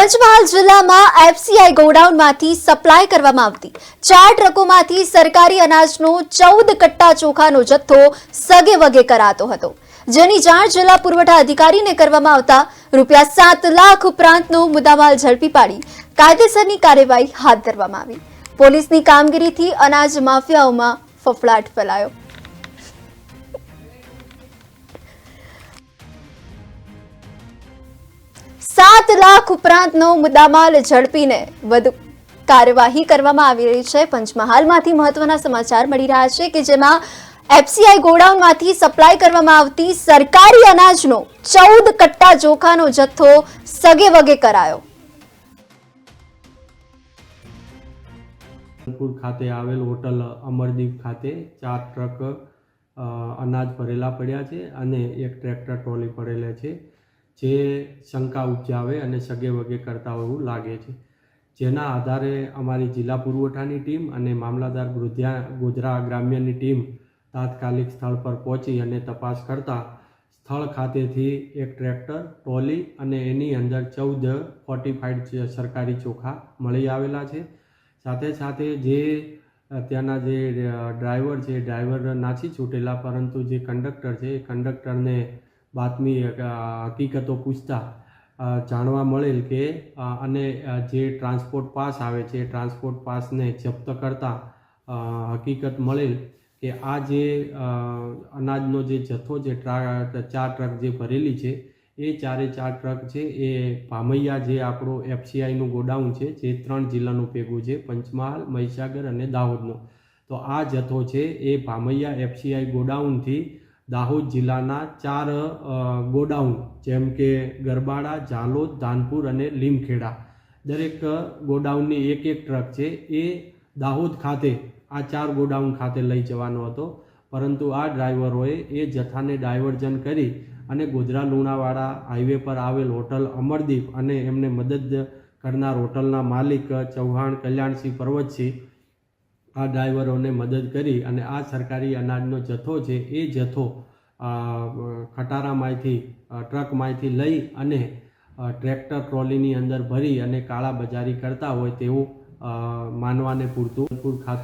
પંચમહાલ જિલ્લામાં FCI ગોડાઉનમાંથી supply કરવામાં આવતી 4 ટ્રકોમાંથી સરકારી અનાજનો 14 કટ્ટા ચોખાનો જથ્થો સગે વગે કરાતો હતો, જેની જાણ જિલ્લા પુરવઠા અધિકારીને કરવામાં આવતા ₹7 લાખ ઉપરાંતનો મુદ્દામાલ ઝડપી પાડી કાયદેસરની કાર્યવાહી હાથ ધરવામાં આવી। પોલીસની કામગીરીથી અનાજ માફિયાઓમાં ફફડાટ ફેલાયો। ₹7 લાખ ઉપરાંતનો મુદ્દામાલ ઝડપીને વધુ કાર્યવાહી કરવામાં આવી રહી છે। પંચમહાલમાંથી મહત્વના સમાચાર મળી રહ્યા છે કે જેમાં એફસીઆઈ ગોડાઉનમાંથી સપ્લાય કરવામાં આવતી સરકારી અનાજનો 14 કટ્ટા ચોખાનો જથ્થો સગે વગે કરાયો। ખાતે આવેલ હોટલ અમરદીપ ખાતે 4 ટ્રક અનાજ ભરેલા પડ્યા છે અને એક ટ્રેક્ટર ટ્રોલી પડેલા છે, જે શંકા ઉપજાવે અને સગે વગે કરતા એવું લાગે છે। જેના આધારે અમારી જિલ્લા પુરવઠાની ટીમ અને મામલતદાર ગોધરા ગ્રામ્યની ટીમ તાત્કાલિક સ્થળ પર પહોંચી અને તપાસ કરતા સ્થળ ખાતેથી એક ટ્રેક્ટર ટ્રોલી અને એની અંદર 14 ફોર્ટિફાઈડ સરકારી ચોખા મળી આવેલા છે। સાથે સાથે જે ત્યાંના જે ડ્રાઈવર છે, ડ્રાઈવર નાસી છૂટેલા, પરંતુ જે કંડક્ટર છે એ કંડક્ટરને બાતમી હકીકતો પૂછતા જાણવા મળેલ કે અને જે ટ્રાન્સપોર્ટ પાસ આવે છે એ ટ્રાન્સપોર્ટ પાસને જપ્ત કરતા હકીકત મળેલ કે આ જે અનાજનો જે જથ્થો છે 4 ટ્રક જે ભરેલી છે એ 4 ટ્રક છે એ ભામૈયા જે આપણો એફસીઆઈનું ગોડાઉન છે જે 3 જિલ્લાનું ભેગું છે, પંચમહાલ, મહીસાગર અને દાહોદનો। તો આ જથ્થો છે એ ભામૈયા એફસીઆઈ ગોડાઉનથી દાહોદ જિલ્લાના 4 ગોડાઉન જેમ કે ગરબાડા, ઝાલોદ, ધાનપુર અને લીમખેડા, દરેક ગોડાઉનની એક ટ્રક છે એ દાહોદ ખાતે આ 4 ગોડાઉન ખાતે લઈ જવાનો હતો, પરંતુ આ ડ્રાઈવરોએ એ જથ્થાને ડાયવર્ઝન કરી અને ગોધરા લુણાવાડા હાઈવે પર આવેલ હોટલ અમરદીપ અને એમને મદદ કરનાર હોટલના માલિક ચૌહાણ કલ્યાણસિંહ પર્વતસિંહ આ ડ્રાઈવરોને મદદ કરી અને આ સરકારી અનાજનો જથ્થો છે એ જથ્થો ખટારામાંથી ટ્રકમાંથી લઈ અને ટ્રેક્ટર ટ્રોલીની અંદર ભરી અને કાળા બજારી કરતા હોય તેવું માનવાને પૂરતું ખાતે